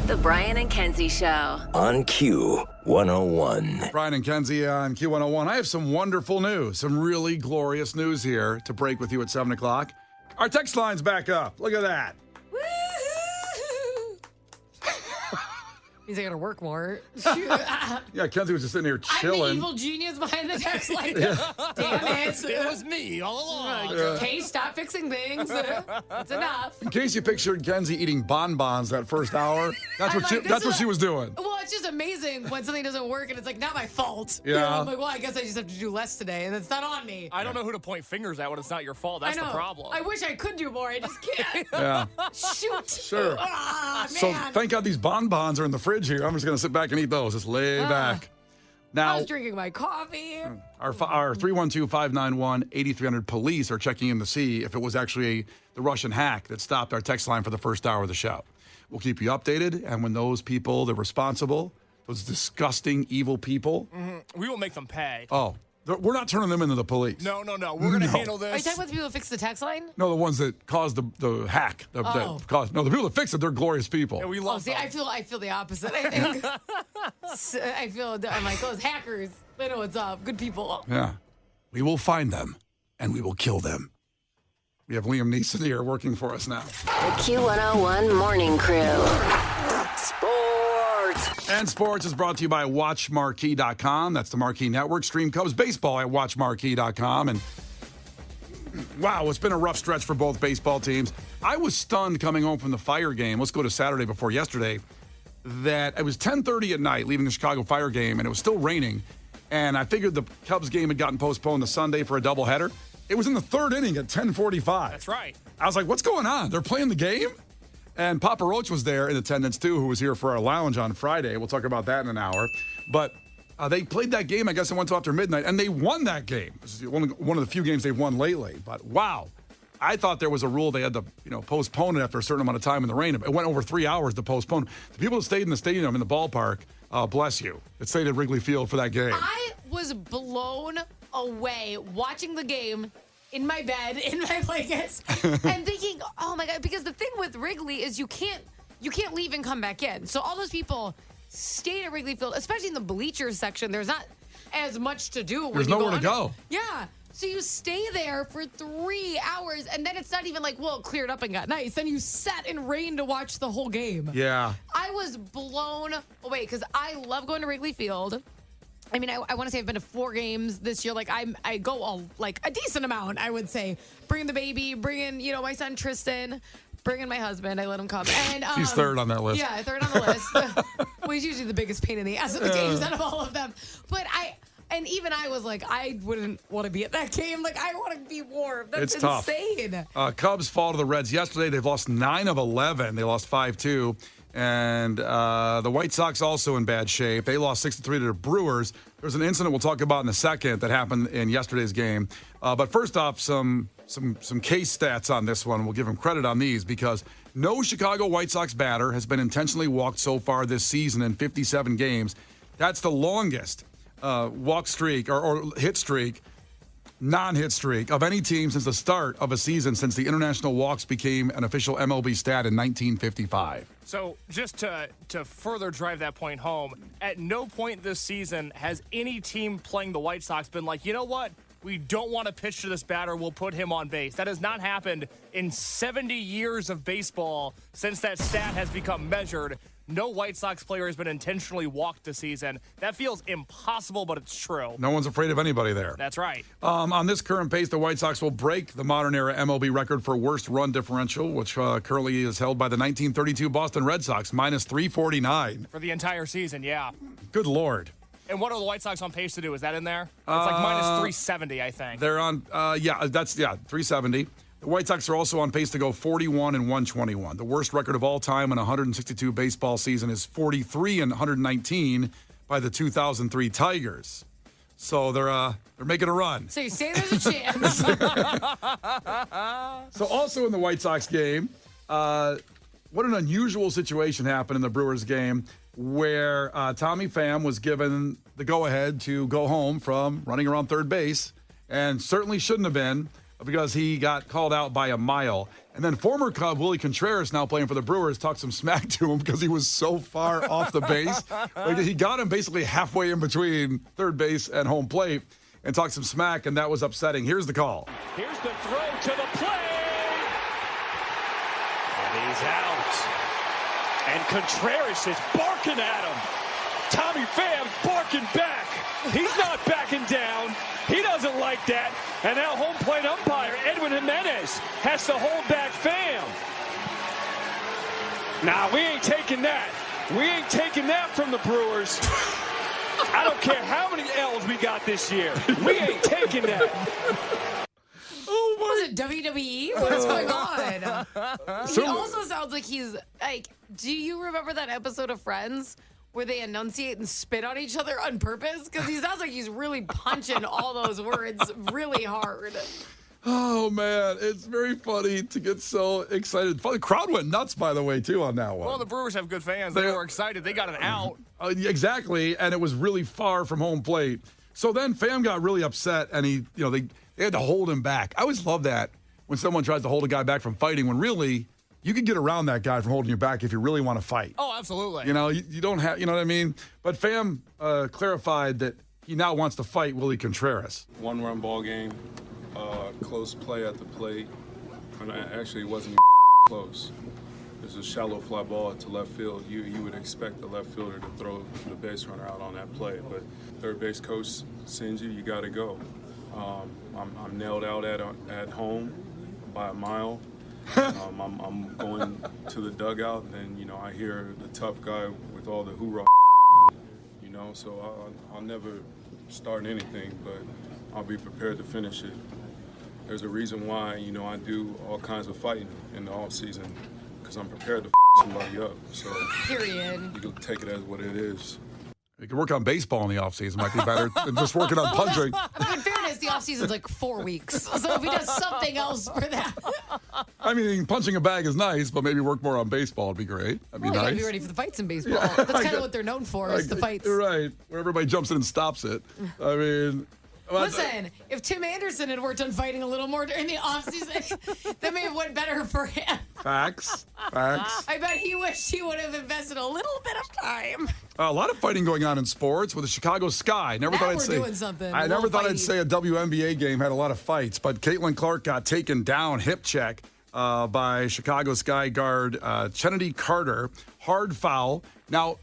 The Brian and Kenzie Show. On Q101. Brian and Kenzie on Q101. I have some wonderful news, some really glorious news here to break with you at 7 o'clock. Our text line's back up. Look at that. Means I gotta work more. Yeah, Kenzie was just sitting here chilling. I'm the evil genius behind the text line. Damn it. It was me all along. Okay, stop fixing things. It's enough. In case you pictured Kenzie eating bonbons that first hour, that's what she was doing. Well, it's just amazing when something doesn't work and it's like not my fault. Yeah. You know, I'm like, well, I guess I just have to do less today, and it's not on me. I don't know who to point fingers at when it's not your fault. That's I know. the problem. I wish I could do more. I just can't. Yeah. Shoot. Sure. Ah, man. So thank God these bonbons are in the fridge here. I'm just going to sit back and eat those. Just lay back. I Now, was drinking my coffee. our 312-591-8300 police are checking in to see if it was actually the Russian hack that stopped our text line for the first hour of the show. We'll keep you updated, and when those people, they're responsible, those disgusting, evil people. We will make them pay. Oh, we're not turning them into the police. No. We're going to handle this. Are you talking about the people who fix the text line? No, the ones that caused the hack. The people that fix it, they're glorious people. Yeah, we love See, them. I feel the opposite. I think. I'm like those hackers. They know what's up. Good people. Yeah. We will find them, and we will kill them. We have Liam Neeson here working for us now. The Q101 Morning Crew. Sports. And sports is brought to you by WatchMarquee.com. That's the Marquee Network. Stream Cubs baseball at WatchMarquee.com. And wow, it's been a rough stretch for both baseball teams. I was stunned coming home from the Fire game. Let's go to Saturday before yesterday. That it was 10:30 at night leaving the Chicago Fire game, and it was still raining. And I figured the Cubs game had gotten postponed to Sunday for a doubleheader. It was in the third inning at 10:45. That's right. I was like, what's going on? They're playing the game? And Papa Roach was there in attendance, too, who was here for our lounge on Friday. We'll talk about that in an hour. But they played that game, I guess it went till after midnight, and they won that game. This is one of the few games they've won lately. But, wow, I thought there was a rule they had to postpone it after a certain amount of time in the rain. It went over 3 hours to postpone. The people that stayed in the stadium, in the ballpark, bless you, that stayed at Wrigley Field for that game. I was blown away watching the game in my bed, in my blankets, and thinking, oh my God, because the thing with Wrigley is you can't leave and come back in. So all those people stayed at Wrigley Field, especially in the bleachers section. There's not as much to do. There's nowhere to go. Yeah. So you stay there for 3 hours, and then it's not even like, well, it cleared up and got nice. Then you sat in rain to watch the whole game. Yeah. I was blown away because I love going to Wrigley Field. I mean, I want to say I've been to 4 games this year. Like I go a decent amount, I would say. Bringing the baby, bringing my son Tristan, bringing my husband. I let him come. And he's third on that list. Yeah, third on the list. Well, he's usually the biggest pain in the ass of the games out of all of them. But even I was like, I wouldn't want to be at that game. Like, I want to be warm. That's It's tough. insane. Cubs fall to the Reds yesterday. They've lost 9 of 11. They lost 5-2. And the White Sox also in bad shape. They lost 6-3 to the Brewers. There's an incident we'll talk about in a second that happened in yesterday's game. But first off, some case stats on this one. We'll give them credit on these because no Chicago White Sox batter has been intentionally walked so far this season in 57 games. That's the longest walk streak or hit streak, non-hit streak of any team since the start of a season since the international walks became an official MLB stat in 1955. So just to further drive that point home, at no point this season has any team playing the White Sox been like, you know what? We don't want to pitch to this batter. We'll put him on base. That has not happened in 70 years of baseball since that stat has become measured. No White Sox player has been intentionally walked this season. That feels impossible, but it's true. No one's afraid of anybody there. That's right. On this current pace, the White Sox will break the modern-era MLB record for worst run differential, which currently is held by the 1932 Boston Red Sox, minus 349. For the entire season, yeah. Good Lord. And what are the White Sox on pace to do? Is that in there? It's like minus 370, I think. They're on, 370. The White Sox are also on pace to go 41-121. The worst record of all time in a 162 baseball season is 43-119 by the 2003 Tigers. So they're making a run. So you say there's a chance. So also in the White Sox game, what an unusual situation happened in the Brewers game where Tommy Pham was given the go-ahead to go home from running around third base and certainly shouldn't have been. because he got called out by a mile. And then former Cub Willie Contreras, now playing for the Brewers, talked some smack to him because he was so far off the base. Like, he got him basically halfway in between third base and home plate and talked some smack, and that was upsetting. Here's the call. Here's the throw to the plate. And he's out. And Contreras is barking at him. Tommy Pham's barking back. He's not backing down. He doesn't like that. And now home plate umpire Edwin Jimenez has to hold back Pham. Nah, we ain't taking that. We ain't taking that from the Brewers. I don't care how many L's we got this year. We ain't taking that. Was it WWE? What is going on? He also sounds like he's like, do you remember that episode of Friends where they enunciate and spit on each other on purpose? Because he sounds like he's really punching all those words really hard. Oh, man. It's very funny to get so excited. The crowd went nuts, by the way, too, on that one. Well, the Brewers have good fans. They were excited. They got an out. Exactly, and it was really far from home plate. So then Pham got really upset, and they had to hold him back. I always love that when someone tries to hold a guy back from fighting, when really you can get around that guy from holding you back if you really want to fight. Oh, absolutely. You don't have, you know what I mean? But Pham clarified that he now wants to fight Willie Contreras. One-run ball game, close play at the plate, and actually it wasn't even close. It was a shallow fly ball to left field. You would expect the left fielder to throw the base runner out on that play, but third base coach sends you got to go. I'm nailed out at home by a mile. I'm going to the dugout, and then, I hear the tough guy with all the hoorah, so I'll never start anything, but I'll be prepared to finish it. There's a reason why, I do all kinds of fighting in the off season, because I'm prepared to somebody up. So Period. You can take it as what it is. You can work on baseball in the offseason. Might be better than just working on punching. In fairness, the offseason's like 4 weeks. So if he does something else for that. I mean, punching a bag is nice, but maybe work more on baseball would be great. That'd be Well, you gotta nice. be ready for the fights in baseball. That's kind of what they're known for, is the fights. Right, where everybody jumps in and stops it. I mean... Listen, if Tim Anderson had worked on fighting a little more during the offseason, that may have went better for him. Facts. I bet he wished he would have invested a little bit of time. A lot of fighting going on in sports with the Chicago Sky. Now we're doing something. I never thought I'd say a WNBA game had a lot of fights, but Caitlin Clark got taken down, hip check, by Chicago Sky guard Kennedy Carter. Hard foul. Now,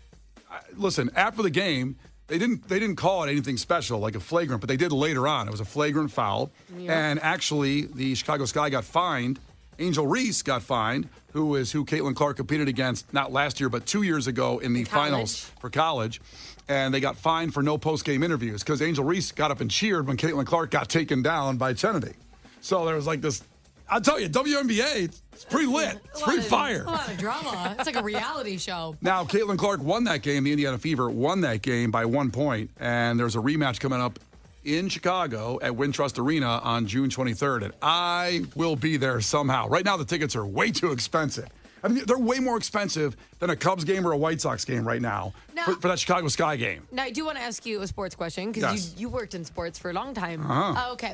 listen, after the game, they didn't call it anything special, like a flagrant, but they did later on. It was a flagrant foul. Yep. And actually, the Chicago Sky got fined. Angel Reese got fined, who Caitlin Clark competed against, not last year, but 2 years ago in the finals for college. And they got fined for no post-game interviews because Angel Reese got up and cheered when Caitlin Clark got taken down by Kennedy. So there was like this, I'll tell you, WNBA, it's pretty lit. It's pretty fire. A lot of drama. It's like a reality show. Now, Caitlin Clark won that game. The Indiana Fever won that game by 1 point. And there's a rematch coming up in Chicago at Wintrust Arena on June 23rd. And I will be there somehow. Right now, the tickets are way too expensive. I mean, they're way more expensive than a Cubs game or a White Sox game right now for that Chicago Sky game. Now, I do want to ask you a sports question because you worked in sports for a long time. Uh-huh. Okay.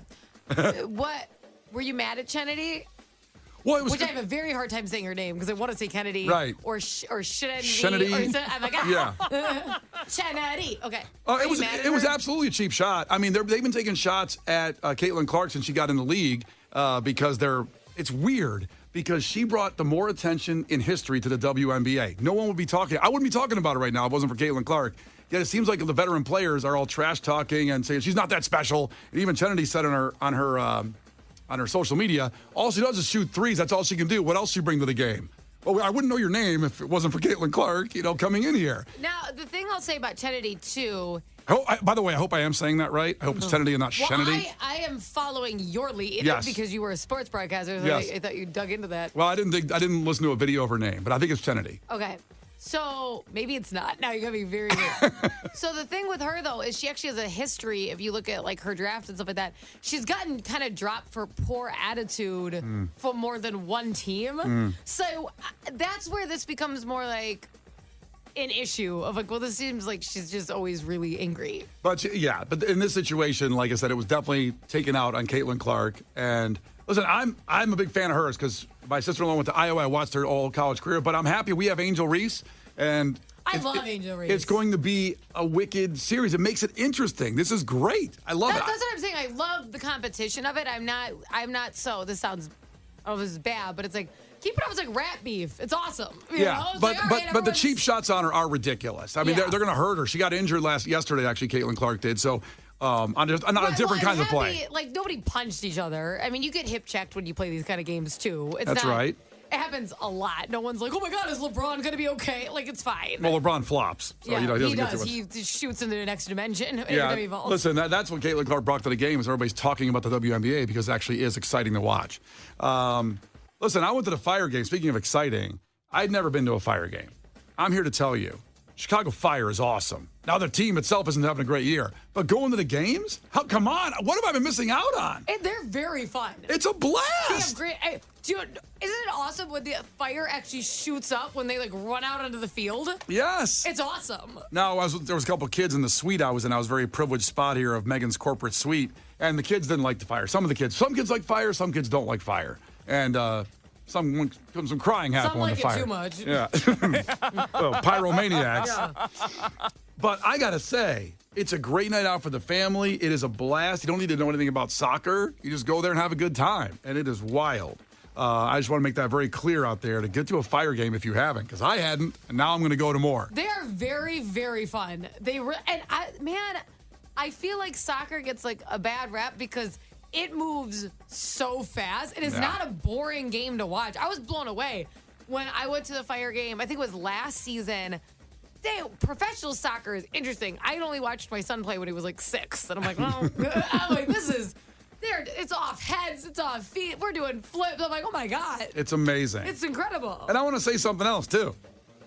What? Were you mad at Kennedy? Well, it was Which I have a very hard time saying her name because I want to say Kennedy. Right. Or Kennedy. Kennedy. I'm like, Yeah. Kennedy. Okay. It was absolutely a cheap shot. I mean, they've been taking shots at Caitlin Clark since she got in the league because it's weird because she brought the more attention in history to the WNBA. No one would be talking. I wouldn't be talking about it right now if it wasn't for Caitlin Clark. Yet it seems like the veteran players are all trash talking and saying she's not that special. And even Kennedy said on her social media, all she does is shoot threes. That's all she can do. What else she bring to the game? Well, I wouldn't know your name if it wasn't for Caitlin Clark, coming in here. Now, the thing I'll say about Kennedy, too. By the way, I hope I am saying that right. I hope it's Kennedy and not Kennedy. I am following your lead because you were a sports broadcaster. So yes. I thought you dug into that. Well, I didn't listen to a video of her name, but I think it's Kennedy. Okay. So maybe it's not. Now you gotta be very good. So the thing with her though is she actually has a history. If you look at like her draft and stuff like that, she's gotten kind of dropped for poor attitude for more than one team. So that's where this becomes more like, an issue of like, well, this seems like she's just always really angry. But in this situation, like I said, it was definitely taken out on Caitlin Clark. And listen, I'm a big fan of hers because my sister-in-law went to Iowa. I watched her all college career, but I'm happy we have Angel Reese. And I love Angel Reese. It's going to be a wicked series. It makes it interesting. This is great. I love it. That's what I'm saying. I love the competition of it. I'm not so, this sounds, this is bad, but it's like, keep it up. It's like rat beef. It's awesome. You know? It's but like, all right, but the everyone's- cheap shots on her are ridiculous. I mean, they're going to hurt her. She got injured yesterday. Actually, Caitlin Clark did. So on a different kind of play. Like nobody punched each other. I mean, you get hip checked when you play these kind of games too. That's right. It happens a lot. No one's like, oh my God, is LeBron going to be okay? Like, it's fine. Well, LeBron flops. So, yeah, he doesn't get too much. He just shoots into the next dimension. Yeah, listen, that's what Caitlin Clark brought to the game is everybody's talking about the WNBA because it actually is exciting to watch. Listen, I went to the Fire game. Speaking of exciting, I'd never been to a Fire game. I'm here to tell you, Chicago Fire is awesome. Now, the team itself isn't having a great year, but going to the games? Come on. What have I been missing out on? And they're very fun. It's a blast. They have great. Dude, isn't it awesome when the fire actually shoots up when they like run out onto the field? Yes. It's awesome. Now, there was a couple of kids in the suite I was in. I was a very privileged spot here of Megan's corporate suite, and the kids didn't like the fire. Some kids like fire, some kids don't like fire. And some crying happened when the fire. Some like it too much. Yeah. Well, pyromaniacs. Yeah. But I got to say, it's a great night out for the family. It is a blast. You don't need to know anything about soccer. You just go there and have a good time. And it is wild. I just want to make that very clear out there to get to a Fire game if you haven't, because I hadn't, and now I'm going to go to more. They are very, very fun. I feel like soccer gets like a bad rap because it moves so fast. It is not a boring game to watch. I was blown away when I went to the Fire game. I think it was last season. Professional soccer is interesting. I only watched my son play when he was like 6, and I'm like, this is. It's off heads, it's off feet. We're doing flips. I'm like, oh my God. It's amazing. It's incredible. And I want to say something else, too.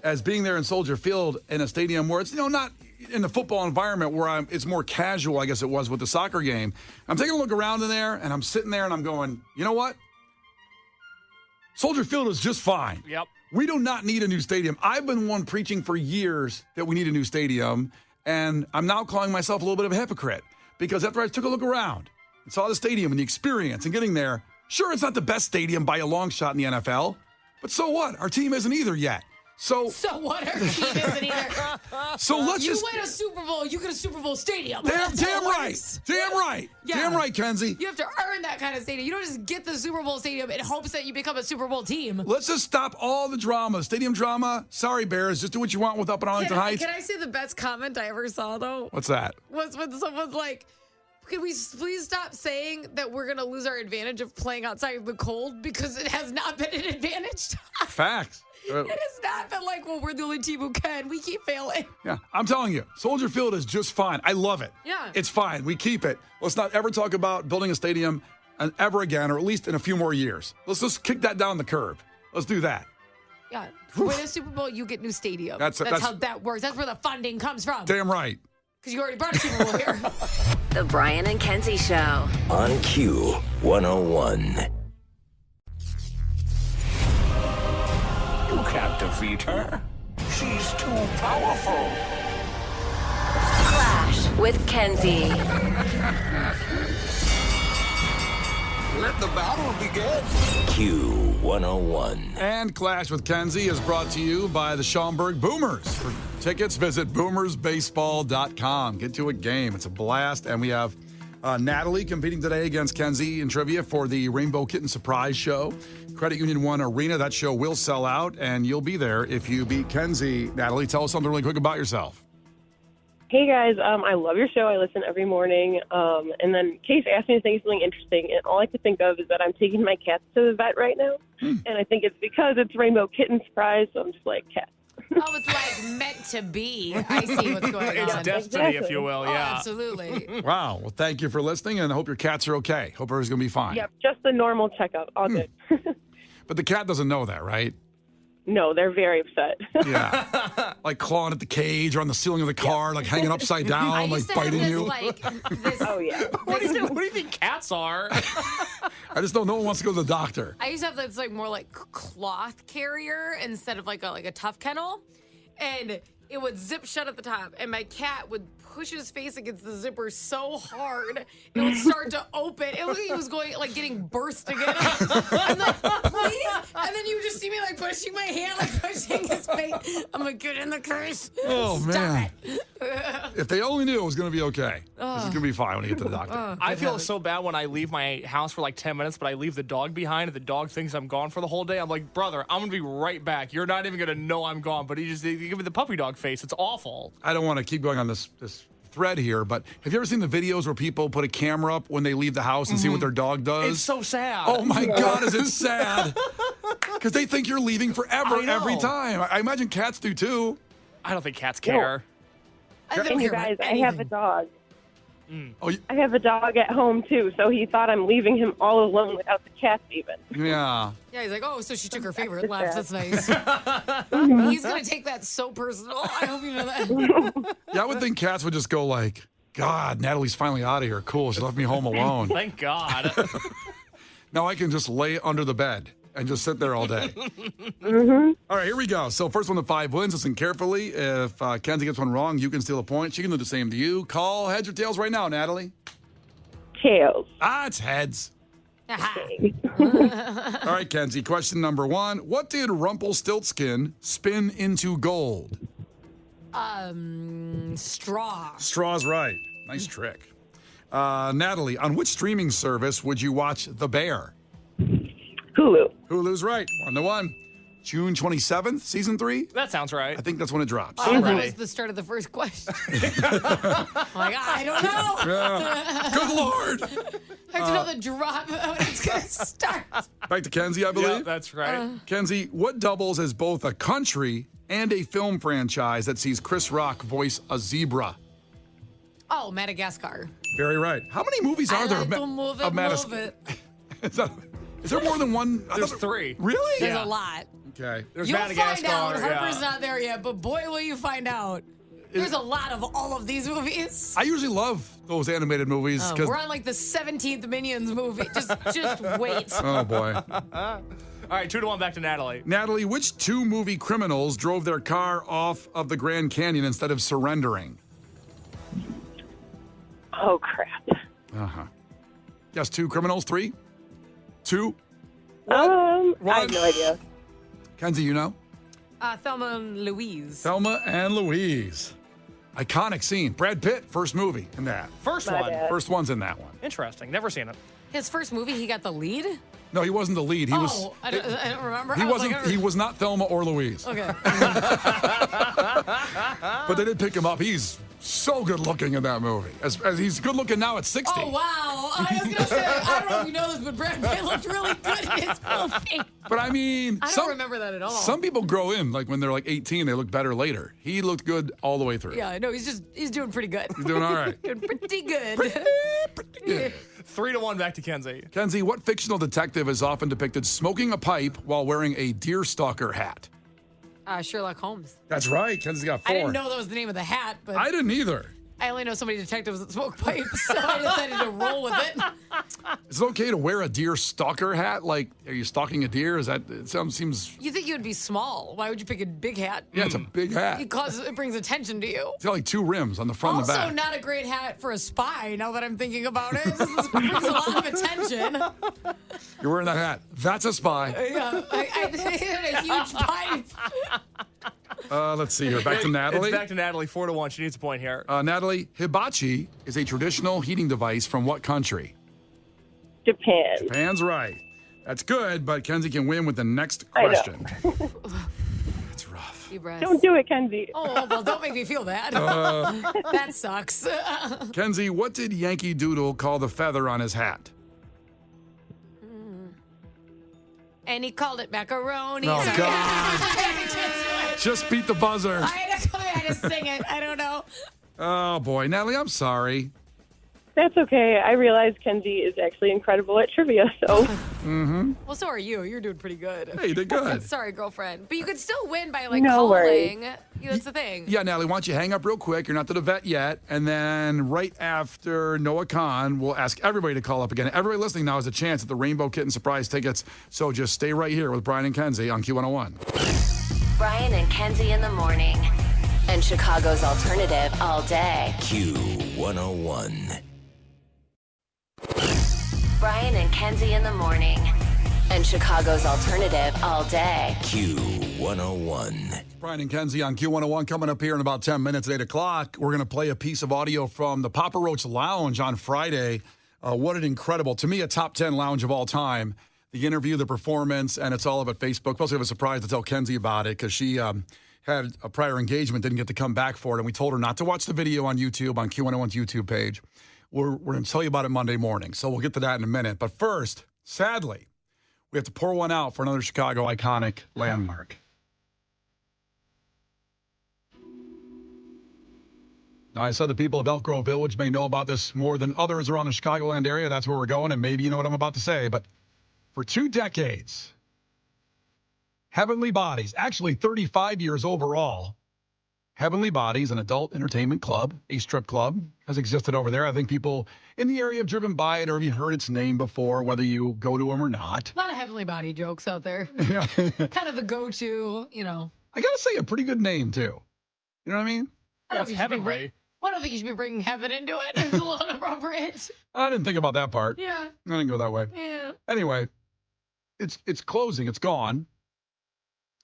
As being there in Soldier Field in a stadium where it's, not in the football environment where it's more casual, I guess it was with the soccer game. I'm taking a look around in there, and I'm sitting there, and I'm going, you know what? Soldier Field is just fine. Yep. We do not need a new stadium. I've been one preaching for years that we need a new stadium, and I'm now calling myself a little bit of a hypocrite because after I took a look around and saw the stadium and the experience and getting there, sure, it's not the best stadium by a long shot in the NFL, but so what? Our team isn't either yet. So what? Our team isn't either. So let's you win a Super Bowl, you get a Super Bowl stadium. Damn right. Yeah. Damn right, Kenzie. You have to earn that kind of stadium. You don't just get the Super Bowl stadium in hopes that you become a Super Bowl team. Let's just stop all the drama. Stadium drama. Sorry, Bears. Just do what you want with up in Arlington Heights. Can I say the best comment I ever saw, though? What's that? Was when someone's like, can we please stop saying that we're going to lose our advantage of playing outside in the cold because it has not been an advantage to us. Facts. It has not been like, well, we're the only team who can. We keep failing. Yeah, I'm telling you, Soldier Field is just fine. I love it. Yeah. It's fine. We keep it. Let's not ever talk about building a stadium ever again, or at least in a few more years. Let's just kick that down the curb. Let's do that. Yeah. Win a Super Bowl, you get new stadium. That's how that works. That's where the funding comes from. Damn right. Because you already brought a Super Bowl here. The Brian and Kenzie Show. On Q 101. You can't defeat her. She's too powerful. Clash with Kenzie. Let the battle begin. Q 101. And Clash with Kenzie is brought to you by the Schaumburg Boomers. For tickets, visit boomersbaseball.com. Get to a game. It's a blast. And we have Natalie competing today against Kenzie in trivia for the Rainbow Kitten Surprise Show. Credit Union One Arena. That show will sell out, and you'll be there if you beat Kenzie. Natalie, tell us something really quick about yourself. Hey, guys. I love your show. I listen every morning. And then Case asked me to say something interesting, and all I could think of is that I'm taking my cats to the vet right now. And I think it's because it's Rainbow Kitten Surprise, so I'm just like, cat. Oh, it's like meant to be. I see what's going on. It's destiny, if you will. Yeah. Oh, absolutely. Wow. Well, thank you for listening, and I hope your cats are okay. Hope everything's going to be fine. Yep, just the normal checkup. All good. But the cat doesn't know that, right? No, they're very upset. Yeah. Like clawing at the cage or on the ceiling of the car, like hanging upside down, like biting you. Oh, yeah. What do you think cats are? I just don't know. No one wants to go to the doctor. I used to have this like more like cloth carrier instead of like a tough kennel. And it would zip shut at the top, and my cat would push his face against the zipper so hard it would start to open. It looked like he was going like getting burst again. I'm like, please, and then you would just see me like pushing my hand, like pushing his face. I'm like, get in the curse. Oh, Stop man. it. If they only knew it was going to be okay. This is going to be fine when you get to the doctor. I feel so bad when I leave my house for like 10 minutes, but I leave the dog behind and the dog thinks I'm gone for the whole day. I'm like, brother, I'm going to be right back. You're not even going to know I'm gone, but you give me the puppy dog face. It's awful. I don't want to keep going on this thread here, but have you ever seen the videos where people put a camera up when they leave the house and see what their dog does? It's so sad. Oh my God, is it sad? Because they think you're leaving forever I know. every time. I imagine cats do too. I don't think cats care. I don't And you care about guys, I have a anything. dog. Oh, I have a dog at home too, so he thought I'm leaving him all alone without the cats even. yeah. Yeah, he's like, oh, so she took her favorite laughs. That's nice. He's going to take that so personal. I hope you know that. Yeah, I would think cats would just go like, God, Natalie's finally out of here. Cool, she left me home alone. Thank God. Now I can just lay under the bed and just sit there all day. All right, here we go. So first one to 5 wins. Listen carefully. If Kenzie gets one wrong, you can steal a point. She can do the same to you. Call heads or tails right now, Natalie. Tails. It's heads. Aha. All right, Kenzie, question number 1. What did Rumpelstiltskin spin into gold? Straw. Straw's right. Nice trick. Natalie, on which streaming service would you watch The Bear? Hulu. Hulu's right. 1-1. June 27th, season 3? That sounds right. I think that's when it drops. Oh, that ready. was the start of the first question. I'm like, I don't know. Yeah. Good Lord. I have to know the drop when it's going to start. Back to Kenzie, I Yeah, believe. that's right. Kenzie, what doubles as both a country and a film franchise that sees Chris Rock voice a zebra? Oh, Madagascar. Very right. How many movies are there I like of to move it, of move it. Is there more than one? There's 3. Really? There's Yeah. a lot. Okay. There's You'll Madagascar. find out. yeah. Harper's not there yet, but boy, will you find out. There's a lot of all of these movies. I usually love those animated movies because. We're on like the 17th Minions movie. Just wait. Oh boy. All right, 2-1 back to Natalie. Natalie, which 2 movie criminals drove their car off of the Grand Canyon instead of surrendering? Oh, crap. Yes, 2 criminals. 3, 2. I have no idea. Kenzie, you know? Thelma and Louise. Thelma and Louise. Iconic scene. Brad Pitt, first movie in that. First My one. bad. First one's in that one. Interesting. Never seen it. His first movie, he got the lead? No, he wasn't the lead. He was. I don't remember. He I was wasn't. like, He was not Thelma or Louise. Okay. But they did pick him up. He's so good looking in that movie. As he's good looking now at 60. Oh, wow. I was going to say, I don't know if you know this, but Brad Pitt looked really good in his movie. But I mean, I don't remember that at all. Some people grow in, like when they're like 18, they look better later. He looked good all the way through. Yeah, no, he's doing pretty good. He's doing all right. Doing pretty good. Pretty good. 3-1 back to Kenzie. Kenzie, what fictional detective is often depicted smoking a pipe while wearing a deerstalker hat? Sherlock Holmes. That's right. Kenzie got 4. I didn't know that was the name of the hat, but I didn't either. I only know so many detectives that smoke pipes, so I decided to roll with it. Is it okay to wear a deer stalker hat? Like, are you stalking a deer? Is that it seems? You think you would be small? Why would you pick a big hat? Yeah, it's a big hat. It brings attention to you. It's got like 2 rims on the front and the Also, back. not a great hat for a spy. Now that I'm thinking about it, this brings a lot of attention. You're wearing that hat. That's a spy. Yeah, I had a huge pipe. Let's see here. Back to Natalie. It's back to Natalie. 4-1. She needs a point here. Natalie, hibachi is a traditional heating device from what country? Japan. Japan's right. That's good, but Kenzie can win with the next I know. question. That's rough. Deep breaths. Don't do it, Kenzie. Oh, well, don't make me feel bad. That sucks. Kenzie, what did Yankee Doodle call the feather on his hat? And he called it macaroni. Oh, Sorry. God. Just beat the buzzer. I had to sing it. I don't know. Oh, boy. Natalie, I'm sorry. That's okay. I realize Kenzie is actually incredible at trivia, so. Well, so are you. You're doing pretty good. Hey, you did good. Sorry, girlfriend. But you could still win by, like, No calling. worries. That's the thing. Yeah, Natalie, why don't you hang up real quick? You're not to the vet yet. And then right after Noah Khan, we'll ask everybody to call up again. Everybody listening now has a chance at the Rainbow Kitten surprise tickets. So just stay right here with Brian and Kenzie on Q101. Brian and Kenzie in the morning. and Chicago's alternative all day. Q101. Brian and Kenzie in the morning, and Chicago's alternative all day. Q101. Brian and Kenzie on Q101 coming up here in about 10 minutes at 8 o'clock. We're going to play a piece of audio from the Papa Roach Lounge on Friday. What an incredible, to me, a top 10 lounge of all time. The interview, the performance, and it's all up at Facebook. Plus, we have a surprise to tell Kenzie about it because she had a prior engagement, didn't get to come back for it, and we told her not to watch the video on YouTube, on Q101's YouTube page. We're going to tell you about it Monday morning, so we'll get to that in a minute. But first, sadly, we have to pour one out for another Chicago iconic landmark. Now, I said the people of Elk Grove Village may know about this more than others around the Chicagoland area. That's where we're going, and maybe you know what I'm about to say. But for 2 decades, Heavenly Bodies, actually 35 years overall, Heavenly Bodies, an adult entertainment club, a strip club, has existed over there. I think people in the area have driven by it or have heard its name before, whether you go to them or not. A lot of Heavenly Body jokes out there. Yeah. Kind of the go-to, I got to say, a pretty good name, too. You know what I mean? That's heavenly. I don't think you should be bringing heaven into it. It's a little inappropriate. I didn't think about that part. Yeah. I didn't go that way. Yeah. Anyway, it's closing. It's gone.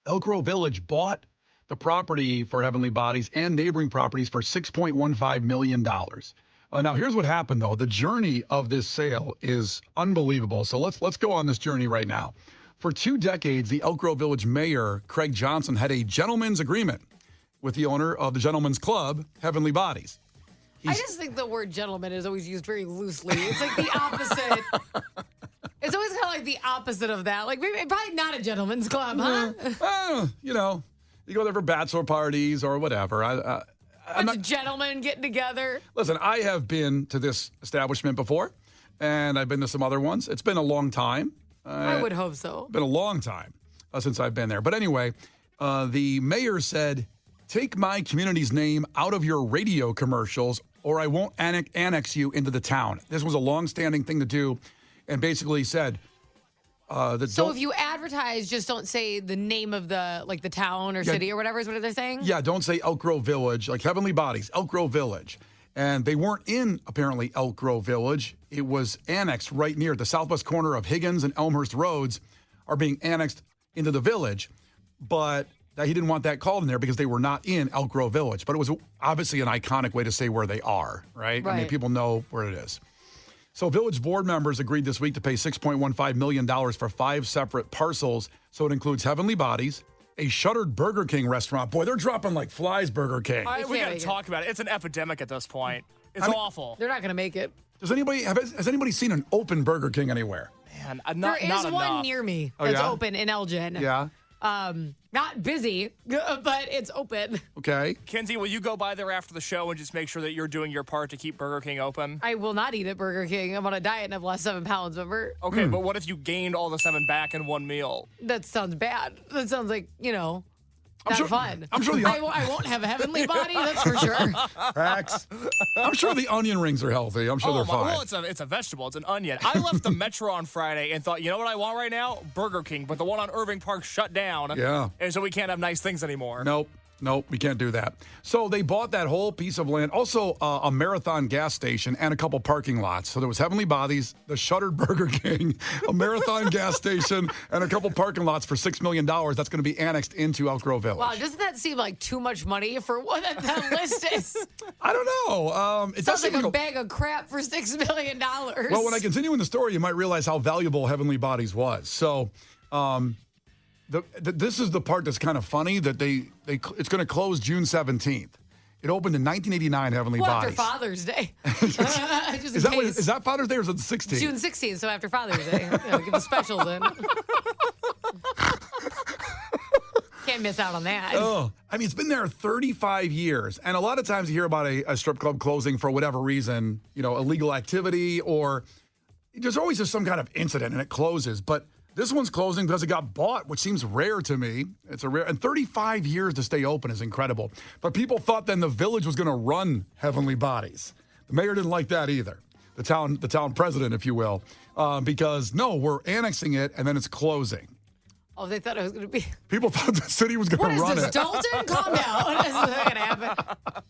Elk Grove Village bought the property for Heavenly Bodies and neighboring properties for $6.15 million. Now, here's what happened, though. The journey of this sale is unbelievable. So let's go on this journey right now. For 2 decades, the Elk Grove Village mayor, Craig Johnson, had a gentleman's agreement with the owner of the Gentleman's Club, Heavenly Bodies. I just think the word gentleman is always used very loosely. It's like the opposite. It's always kind of like the opposite of that. Like, maybe probably not a gentleman's club, huh? You go there for bachelor parties or whatever. I'm not, gentlemen getting together. Listen, I have been to this establishment before, and I've been to some other ones. It's been a long time. I would hope so. Been a long time since I've been there. But anyway, the mayor said, take my community's name out of your radio commercials or I won't annex you into the town. This was a long-standing thing to do, and basically said so if you advertise, just don't say the name of the town or city or whatever is what they're saying? Yeah, don't say Elk Grove Village, like Heavenly Bodies, Elk Grove Village. And they weren't in, apparently, Elk Grove Village. It was annexed right near the southwest corner of Higgins and Elmhurst Roads are being annexed into the village. But he didn't want that called in there because they were not in Elk Grove Village. But it was obviously an iconic way to say where they are, right? I mean, people know where it is. So village board members agreed this week to pay $6.15 million for 5 separate parcels. So it includes Heavenly Bodies, a shuttered Burger King restaurant. Boy, they're dropping like flies, Burger King. We got to talk about it. It's an epidemic at this point. It's awful. They're not going to make it. Has anybody seen an open Burger King anywhere? Man, there is one near me that's open in Elgin. Yeah. Not busy, but it's open. Okay. Kenzie, will you go by there after the show and just make sure that you're doing your part to keep Burger King open? I will not eat at Burger King. I'm on a diet and I've lost 7 pounds, remember? Okay, but what if you gained all the 7 back in one meal? That sounds bad. That sounds like, not fun. I'm sure I won't have a Heavenly Body, that's for sure. Facts. I'm sure the onion rings are healthy. I'm sure they're fine. Well, it's a vegetable. It's an onion. I left the Metro on Friday and thought, you know what I want right now? Burger King. But the one on Irving Park shut down. Yeah. And so we can't have nice things anymore. Nope, we can't do that. So they bought that whole piece of land, also a Marathon gas station and a couple parking lots. So there was Heavenly Bodies, the shuttered Burger King, a Marathon gas station, and a couple parking lots for $6 million. That's going to be annexed into Elk Grove Village. Wow, doesn't that seem like too much money for what that list is? I don't know. It sounds like a bag of crap for $6 million. Well, when I continue in the story, you might realize how valuable Heavenly Bodies was. So, this is the part that's kind of funny that it's going to close June 17th. It opened in 1989, Heavenly Bodies. After Father's Day. Is that Father's Day or is it the 16th? June 16th, so after Father's Day. Get the specials in. Can't miss out on that. Oh, I mean, it's been there 35 years. And a lot of times you hear about a strip club closing for whatever reason, illegal activity, or there's always just some kind of incident and it closes. But this one's closing because it got bought, which seems rare to me. And 35 years to stay open is incredible. But people thought then the village was going to run Heavenly Bodies. The mayor didn't like that either. The town president, if you will, because no, we're annexing it and then it's closing. Oh, they thought it was going to be. People thought the city was What going to is run this, it. Dalton? Calm down. This is not going to happen.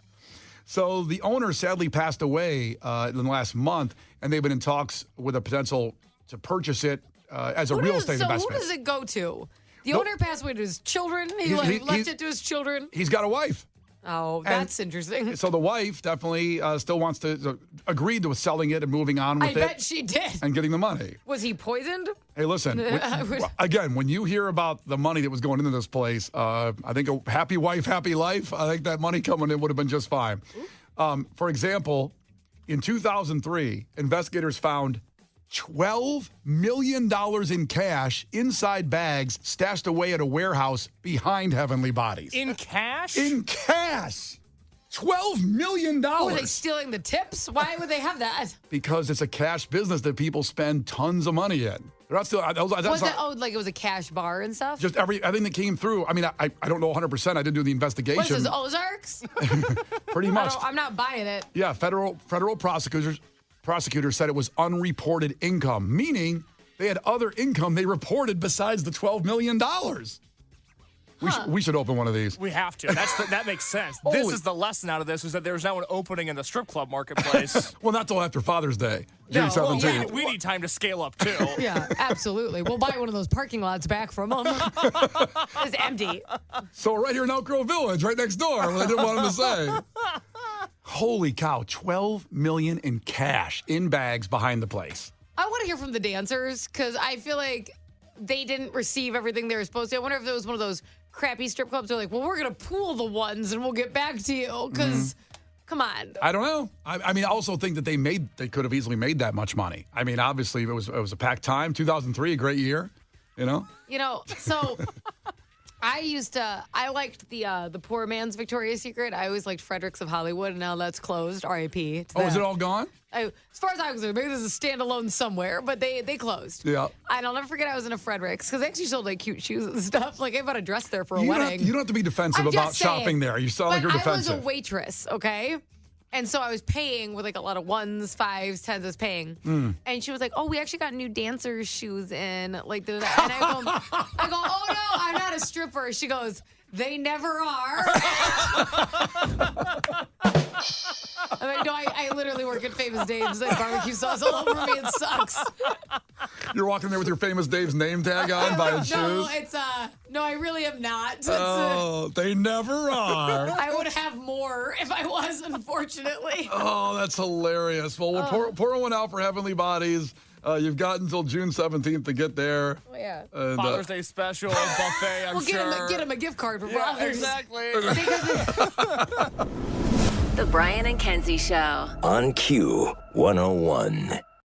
So the owner sadly passed away in the last month, and they've been in talks with a potential to purchase it as a real estate investment. So who does it go to? The Nope. owner passed away to his children. He left it to his children. He's got a wife. Oh, that's interesting. So the wife definitely still wants to agreed to selling it and moving on with I it. bet she did. And getting the money. Was he poisoned? Hey, listen. Again, when you hear about the money that was going into this place, I think a happy wife, happy life. I think that money coming in would have been just fine. For example, in 2003, investigators found $12 million in cash inside bags stashed away at a warehouse behind Heavenly Bodies. In cash? In cash. $12 million. Were they stealing the tips? Why would they have that? Because it's a cash business that people spend tons of money in. They're not still. Like it was a cash bar and stuff? Just everything that came through. I mean, I don't know 100%. I didn't do the investigation. What is this, Ozarks? Pretty much. I'm not buying it. Yeah, federal prosecutors said it was unreported income, meaning they had other income they reported besides the $12 million. We should open one of these. We have to. That makes sense. Holy. This is the lesson out of this, is that there's now an opening in the strip club marketplace. Well, not till after Father's Day, No, June well, 17th. we need time to scale up, too. Yeah, absolutely. We'll buy one of those parking lots back from them. It's empty. So right here in Elk Grove Village, right next door, what I didn't want him to say. Holy cow, $12 million in cash in bags behind the place. I want to hear from the dancers because I feel like they didn't receive everything they were supposed to. I wonder if it was one of those crappy strip clubs. They're like, well, we're going to pool the ones and we'll get back to you because, come on. I don't know. I mean, I also think that they could have easily made that much money. I mean, obviously, it was a packed time. 2003, a great year, you know? So I liked the poor man's Victoria's Secret. I always liked Frederick's of Hollywood, and now that's closed. R.I.P. Oh, is it all gone? As far as I was concerned, maybe there's a standalone somewhere, but they closed. Yeah. And I'll never forget I was in a Frederick's because they actually sold like cute shoes and stuff. Like I bought a dress there for a wedding. You don't have to be defensive I'm about just saying, shopping there. You sound like but you're I was defensive. a waitress, okay? And so I was paying with like a lot of 1s, 5s, 10s. I was paying. And she was like, oh, we actually got new dancers' shoes in. Like, and I go, oh, no, I'm not a stripper. She goes, they never are. I'm like, no, I literally work at Famous Dave's. Like barbecue sauce all over me. It sucks. You're walking there with your Famous Dave's name tag on, buying shoes? No, I really am not. Oh, they never are. I would have more if I was, unfortunately. Oh, that's hilarious. Well, we'll pour one out for Heavenly Bodies. You've got until June 17th to get there. Oh, yeah. And, Father's Day special, buffet, I'm sure. Get him a gift card for Yeah, Brothers. exactly. The Brian and Kenzie Show. On Q 101.